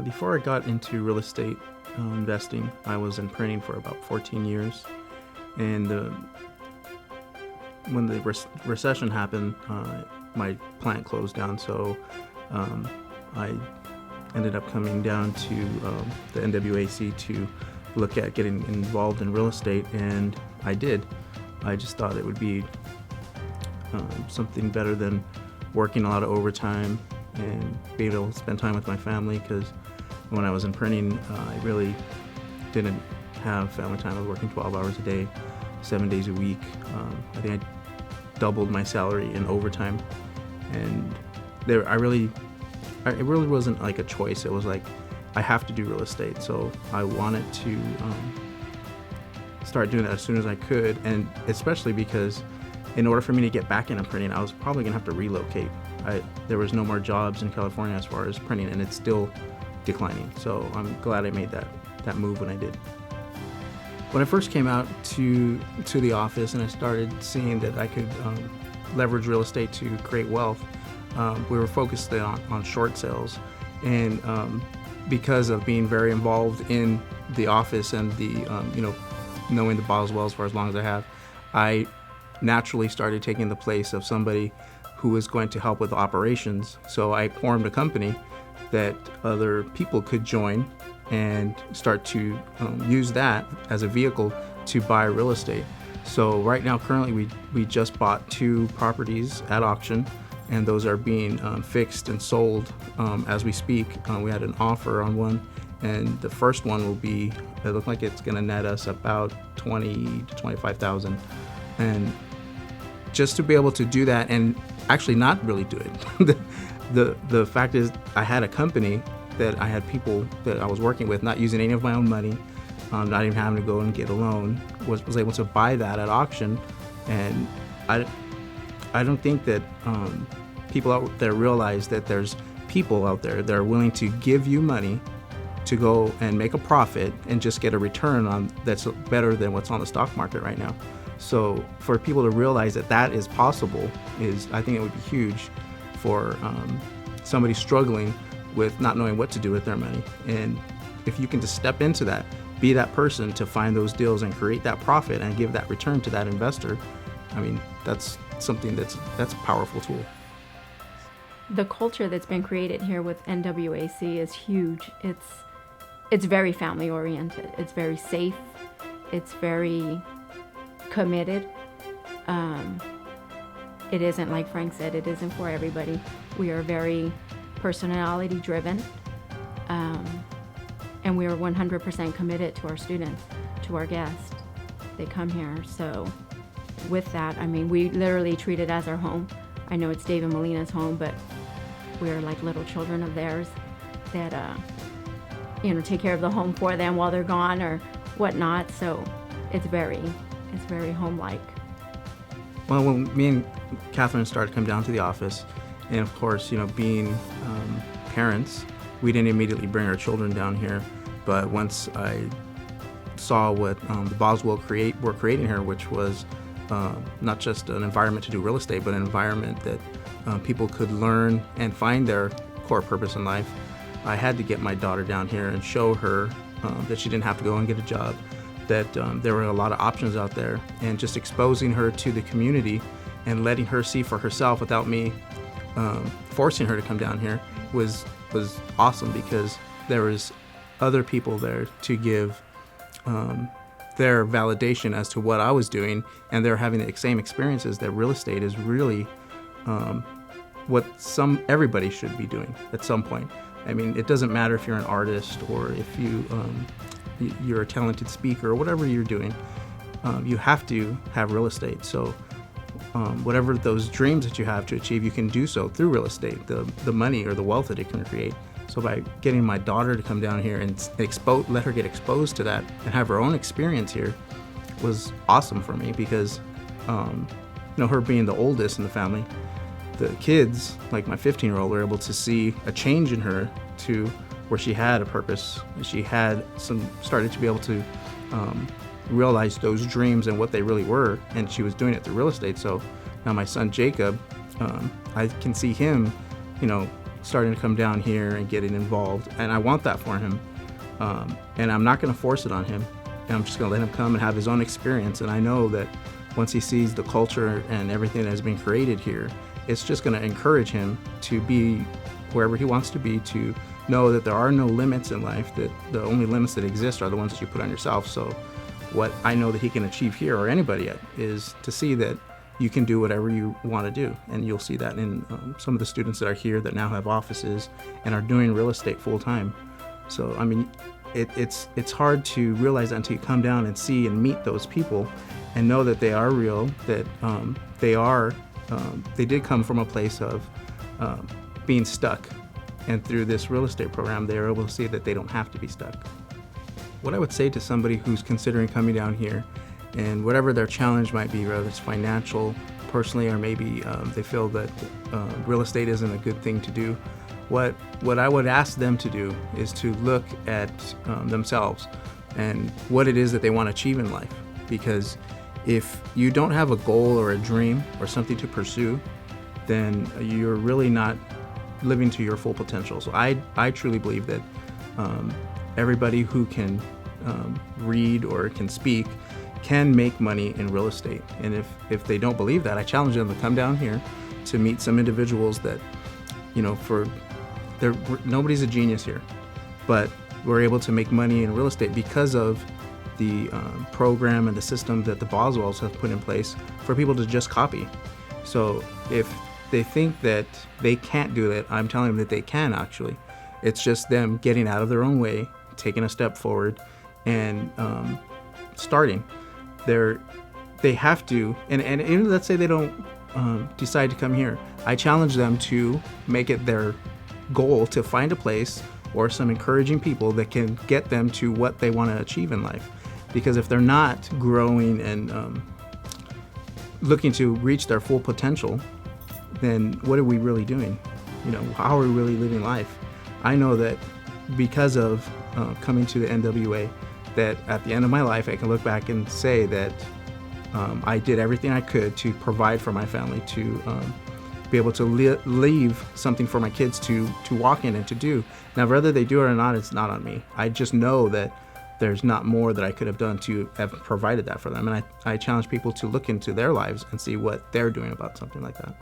Before I got into real estate investing, I was in printing for about 14 years. And when the recession happened, my plant closed down. So I ended up coming down to the NWAC to look at getting involved in real estate, and I did. I just thought it would be something better than working a lot of overtime and being able to spend time with my family, because when I was in printing, I really didn't have family time. I was working 12 hours a day, 7 days a week. I think I doubled my salary in overtime, and it really wasn't like a choice. It was like, I have to do real estate. So I wanted to start doing that as soon as I could, and especially because in order for me to get back into printing, I was probably gonna have to relocate. There was no more jobs in California as far as printing, and it's still declining. So I'm glad I made that move when I did. When I first came out to the office and I started seeing that I could leverage real estate to create wealth, we were focused on short sales. And because of being very involved in the office and knowing the Boswells for as long as I have, I naturally started taking the place of somebody who was going to help with operations. So I formed a company that other people could join and start to use that as a vehicle to buy real estate. So right now, currently, we just bought 2 properties at auction, and those are being fixed and sold as we speak. We had an offer on one, and the first one it looks like it's gonna net us about $20,000 to $25,000. And just to be able to do that and actually not really do it. The fact is, I had a company that I had people that I was working with, not using any of my own money, not even having to go and get a loan, was able to buy that at auction. And I don't think that people out there realize that there's people out there that are willing to give you money to go and make a profit and just get a return on that's better than what's on the stock market right now. So for people to realize that is possible I think it would be huge for somebody struggling with not knowing what to do with their money. And if you can just step into that, be that person to find those deals and create that profit and give that return to that investor, I mean, that's something that's a powerful tool. The culture that's been created here with NWAC is huge. It's very family oriented. It's very safe. It's very committed. It isn't, like Frank said, it isn't for everybody. We are very personality driven, and we are 100% committed to our students, to our guests. They come here. So with that, I mean, we literally treat it as our home. I know it's Dave and Melina's home, but we're like little children of theirs that take care of the home for them while they're gone or whatnot. So it's very home-like. Well, when me and Catherine started to come down to the office, and of course, being parents, we didn't immediately bring our children down here. But once I saw what the Boswell were creating here, which was not just an environment to do real estate, but an environment that people could learn and find their core purpose in life, I had to get my daughter down here and show her that she didn't have to go and get a job, that there were a lot of options out there, and just exposing her to the community and letting her see for herself without me forcing her to come down here was awesome, because there was other people there to give their validation as to what I was doing, and they're having the same experiences that real estate is really what everybody should be doing at some point. I mean, it doesn't matter if you're an artist or if you're a talented speaker or whatever you're doing, you have to have real estate. So whatever those dreams that you have to achieve, you can do so through real estate, the money or the wealth that it can create. So by getting my daughter to come down here and let her get exposed to that and have her own experience here was awesome for me, because her being the oldest in the family, the kids, like my 15-year-old, were able to see a change in her to where she had a purpose. She had started to be able to realize those dreams and what they really were, and she was doing it through real estate. So now my son Jacob, I can see him, starting to come down here and getting involved, and I want that for him. And I'm not going to force it on him. And I'm just going to let him come and have his own experience. And I know that once he sees the culture and everything that has been created here, it's just going to encourage him to be wherever he wants to be, to know that there are no limits in life, that the only limits that exist are the ones that you put on yourself. So what I know that he can achieve here, or anybody at, is to see that you can do whatever you want to do. And you'll see that in some of the students that are here that now have offices and are doing real estate full time. So, I mean, it's hard to realize that until you come down and see and meet those people and know that they are real, that they did come from a place of being stuck. And through this real estate program, they're able to see that they don't have to be stuck. What I would say to somebody who's considering coming down here, and whatever their challenge might be, whether it's financial, personally, or maybe they feel that real estate isn't a good thing to do, what I would ask them to do is to look at themselves and what it is that they want to achieve in life. Because if you don't have a goal or a dream or something to pursue, then you're really not living to your full potential. So I truly believe that everybody who can read or can speak can make money in real estate. And if they don't believe that, I challenge them to come down here to meet some individuals that, nobody's a genius here, but we're able to make money in real estate because of the program and the system that the Boswells have put in place for people to just copy. So if they think that they can't do it, I'm telling them that they can actually. It's just them getting out of their own way, taking a step forward, and starting. They have to, and even let's say they don't decide to come here, I challenge them to make it their goal to find a place or some encouraging people that can get them to what they want to achieve in life. Because if they're not growing and looking to reach their full potential, then what are we really doing? How are we really living life? I know that because of coming to the NWA, that at the end of my life, I can look back and say that I did everything I could to provide for my family, to be able to leave something for my kids to walk in and to do. Now, whether they do it or not, it's not on me. I just know that there's not more that I could have done to have provided that for them. And I challenge people to look into their lives and see what they're doing about something like that.